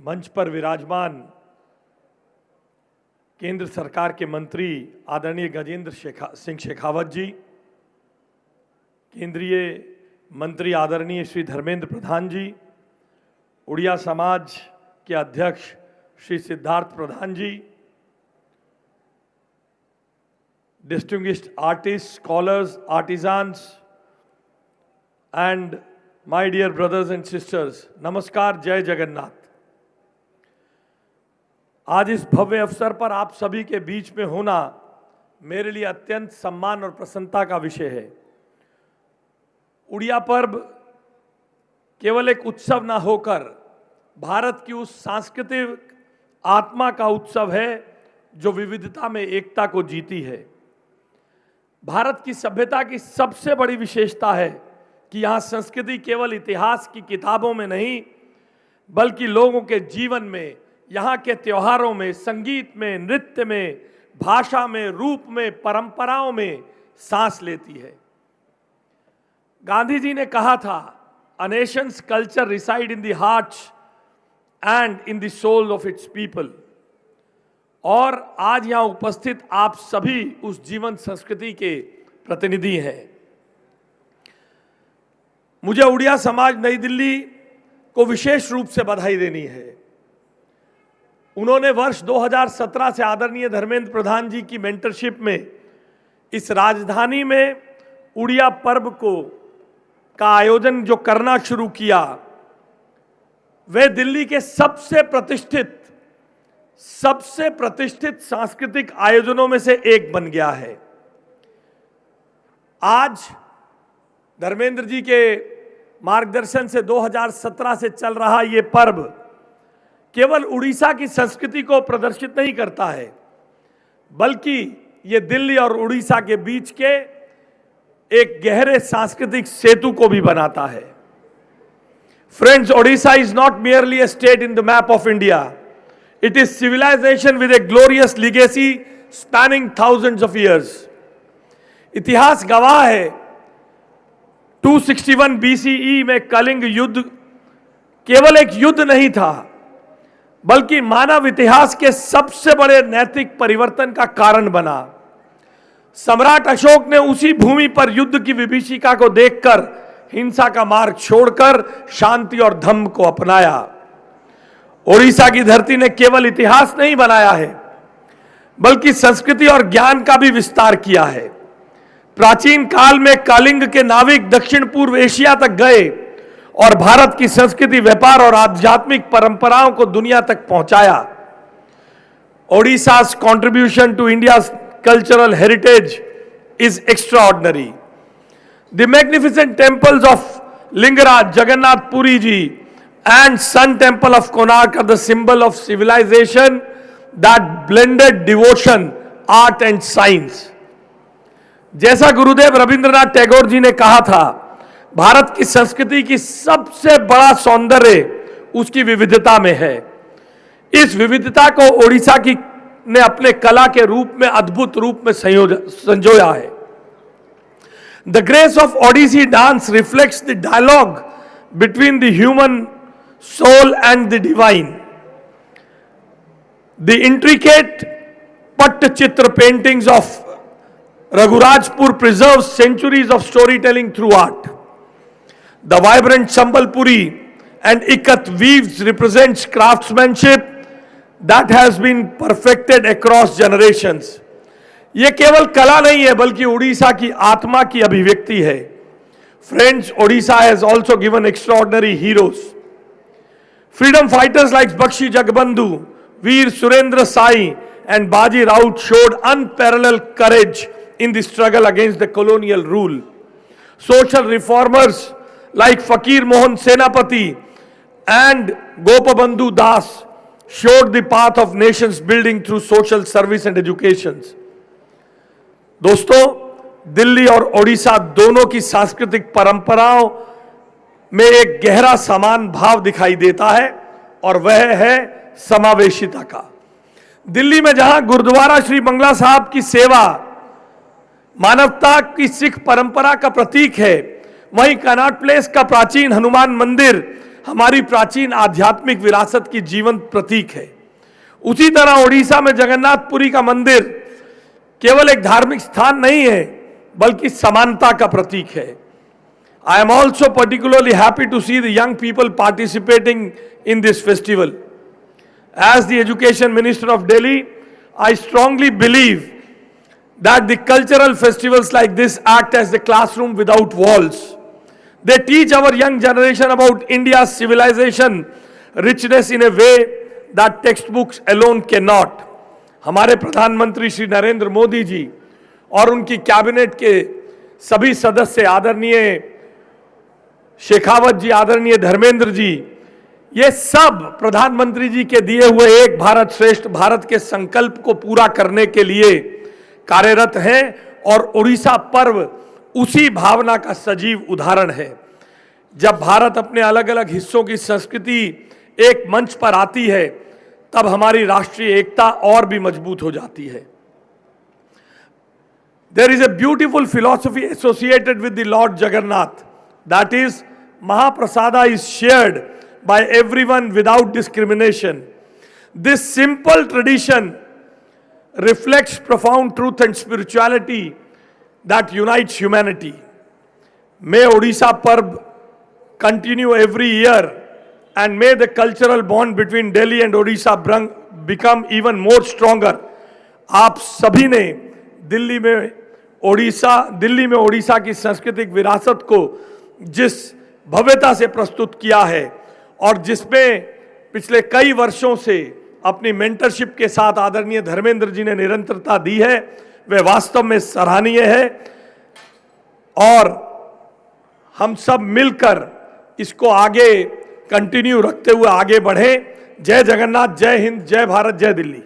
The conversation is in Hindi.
मंच पर विराजमान केंद्र सरकार के मंत्री आदरणीय गजेंद्र सिंह शेखावत जी, केंद्रीय मंत्री आदरणीय श्री धर्मेंद्र प्रधान जी, उड़िया समाज के अध्यक्ष श्री सिद्धार्थ प्रधान जी, distinguished artists, scholars, artisans, and my dear brothers and sisters, नमस्कार, जय जगन्नाथ। आज इस भव्य अवसर पर आप सभी के बीच में होना मेरे लिए अत्यंत सम्मान और प्रसन्नता का विषय है। उड़िया पर्व केवल एक उत्सव ना होकर भारत की उस सांस्कृतिक आत्मा का उत्सव है जो विविधता में एकता को जीती है। भारत की सभ्यता की सबसे बड़ी विशेषता है कि यहाँ संस्कृति केवल इतिहास की किताबों में नहीं बल्कि लोगों के जीवन में, यहाँ के त्योहारों में, संगीत में, नृत्य में, भाषा में, रूप में, परंपराओं में सांस लेती है। गांधी जी ने कहा था, a nation's culture reside in the hearts and in the soul of its people. और आज यहां उपस्थित आप सभी उस जीवन संस्कृति के प्रतिनिधि हैं। मुझे उड़िया समाज नई दिल्ली को विशेष रूप से बधाई देनी है। उन्होंने वर्ष 2017 से आदरणीय धर्मेंद्र प्रधान जी की मेंटरशिप में इस राजधानी में उड़िया पर्व का आयोजन जो करना शुरू किया, वह दिल्ली के सबसे प्रतिष्ठित सांस्कृतिक आयोजनों में से एक बन गया है। आज धर्मेंद्र जी के मार्गदर्शन से 2017 से चल रहा ये पर्व केवल उड़ीसा की संस्कृति को प्रदर्शित नहीं करता है, बल्कि ये दिल्ली और उड़ीसा के बीच के एक गहरे सांस्कृतिक सेतु को भी बनाता है। Friends, Odisha is not merely a state in the map of India. It is civilization with a glorious legacy spanning thousands of years. इतिहास गवाह है 261 BCE में कलिंग युद्ध केवल एक युद्ध नहीं था, बल्कि मानव इतिहास के सबसे बड़े नैतिक परिवर्तन का कारण बना। सम्राट अशोक ने उसी भूमि पर युद्ध की विभीषिका को देखकर हिंसा का मार्ग छोड़कर शांति और धम्म को अपनाया। ओडिशा की धरती ने केवल इतिहास नहीं बनाया है, बल्कि संस्कृति और ज्ञान का भी विस्तार किया है। प्राचीन काल में कलिंग के नाविक दक्षिण पूर्व एशिया तक गए और भारत की संस्कृति, व्यापार और आध्यात्मिक परंपराओं को दुनिया तक पहुंचाया। ओडिशा's contribution to India's cultural heritage is extraordinary. The magnificent temples of Lingaraj, Jagannath Puri ji, and Sun Temple of Konark are the symbol of civilization that blended devotion, art and science. जैसा गुरुदेव रविंद्रनाथ टैगोर जी ने कहा था, भारत की संस्कृति की सबसे बड़ा सौंदर्य उसकी विविधता में है। इस विविधता को ओडिशा ने अपने कला के रूप में अद्भुत रूप में संजोया है। The grace of Odissi dance reflects the dialogue between the human soul and the divine. The intricate Pattachitra paintings of Raghurajpur preserves centuries of storytelling through art. The vibrant Sambalpuri and Ikat weaves represents craftsmanship that has been perfected across generations. ये केवल कला नहीं है, बल्कि उड़ीसा की आत्मा की अभिव्यक्ति है। Friends, Odisha has also given extraordinary heroes. Freedom fighters like Bakshi Jagbandhu, Veer Surendra Sai and Baji Raut showed unparalleled courage in the struggle against the colonial rule. Social reformers like Fakir Mohan Senapati and Gopabandhu Das showed the path of nations building through social service and education. दोस्तों, दिल्ली और ओडिशा दोनों की सांस्कृतिक परंपराओं में एक गहरा समान भाव दिखाई देता है और वह है समावेशिता का। दिल्ली में जहां गुरुद्वारा श्री बंगला साहब की सेवा मानवता की सिख परंपरा का प्रतीक है, वहीं कनॉट प्लेस का प्राचीन हनुमान मंदिर हमारी प्राचीन आध्यात्मिक विरासत की जीवंत प्रतीक है। उसी तरह ओडिशा में जगन्नाथपुरी का मंदिर केवल एक धार्मिक स्थान नहीं है, बल्कि समानता का प्रतीक है। I am also particularly happy to see the young people participating in this festival. As the Education Minister of Delhi, I strongly believe that the cultural festivals like this act as the classroom without walls. They teach our young generation about India's civilization, richness in a way that textbooks alone cannot. हमारे प्रधानमंत्री श्री नरेंद्र मोदी जी और उनकी कैबिनेट के सभी सदस्य, आदरणीय शेखावत जी, आदरणीय धर्मेंद्र जी, ये सब प्रधानमंत्री जी के दिए हुए एक भारत श्रेष्ठ भारत के संकल्प को पूरा करने के लिए कार्यरत हैं और उड़ीसा पर्व उसी भावना का सजीव उदाहरण है। जब भारत अपने अलग अलग हिस्सों की संस्कृति एक मंच पर आती है, तब हमारी राष्ट्रीय एकता और भी मजबूत हो जाती है। There is a beautiful philosophy associated with the Lord Jagannath. That is, Mahaprasada is shared by everyone without discrimination. This simple tradition reflects profound truth and spirituality that unites humanity. May Odisha Parv continue every year, and may the cultural bond between Delhi and Odisha become even more stronger. आप सभी ने दिल्ली में ओडिशा की सांस्कृतिक विरासत को जिस भव्यता से प्रस्तुत किया है और जिसमें पिछले कई वर्षों से अपनी मेंटरशिप के साथ आदरणीय धर्मेंद्र जी ने निरंतरता दी है, वह वास्तव में सराहनीय है। और हम सब मिलकर इसको आगे कंटिन्यू रखते हुए आगे बढ़ें। जय जगन्नाथ, जय हिंद, जय भारत, जय दिल्ली।